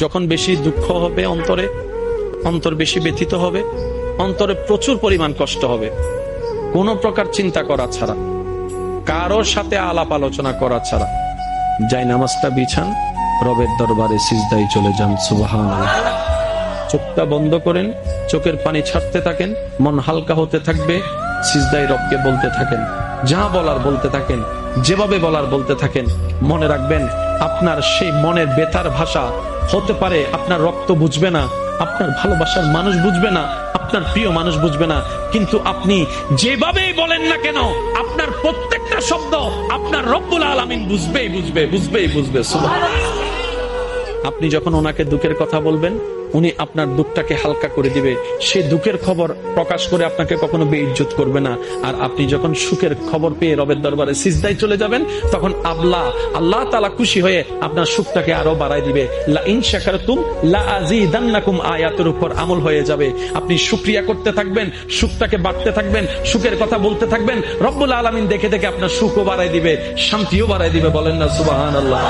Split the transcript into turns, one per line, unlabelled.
যখন বেশি দুঃখ হবে অন্তর বেশি ব্যথিত হবে, অন্তরে প্রচুর পরিমাণ কষ্ট হবে, কোন প্রকার চিন্তা করা ছাড়া, কারোর সাথে আলাপ আলোচনা করা ছাড়া যাই নামাজটা বিছান, রবের দরবারে সিজদায় চলে যান। সুবহানাল্লাহ। চোখটা বন্ধ করেন, চোখের পানি ছাড়তে থাকেন, মন হালকা হতে থাকবে, সিজদায় রবকে বলতে থাকেন, যা বলার বলতে থাকেন, যেভাবে বলার বলতে থাকেন। মনে রাখবেন, আপনার সেই মনের বেতার ভাষা হতে পারে আপনার রক্ত বুঝবে না, আপনার ভালোবাসার মানুষ বুঝবে না, আপনার প্রিয় মানুষ বুঝবে না, কিন্তু আপনি যেভাবেই বলেন না কেন, আপনার প্রত্যেকটা শব্দ আপনার রব্বুল আলামিন বুঝবে। সুবহানাল্লাহ। আপনি যখন ওনাকে দুঃখের কথা বলবেন, উনি আপনার দুঃখটাকে হালকা করে দিবে। সে দুঃখের খবর প্রকাশ করে আপনাকে কখনো বেইজ্জত করবে না। আর আপনি যখন সুখের খবর পেয়ে রবের দরবারে সিজদায় চলে যাবেন, তখন আল্লাহ তাআলা খুশি হয়ে আপনার সুখটাকে আরো বাড়ায় দিবে। লা ইন শাকারতুম লা আযীদান্নাকুম আয়াতের উপর আমল হয়ে যাবে। আপনি শুকরিয়া করতে থাকবেন, সুখটাকে বাড়তে থাকবেন, সুখের কথা বলতে থাকবেন, রব্বুল আলামিন দেখে দেখে আপনার সুখও বাড়ায় দিবে, শান্তিও বাড়ায় দিবে। বলেন না সুবহানাল্লাহ।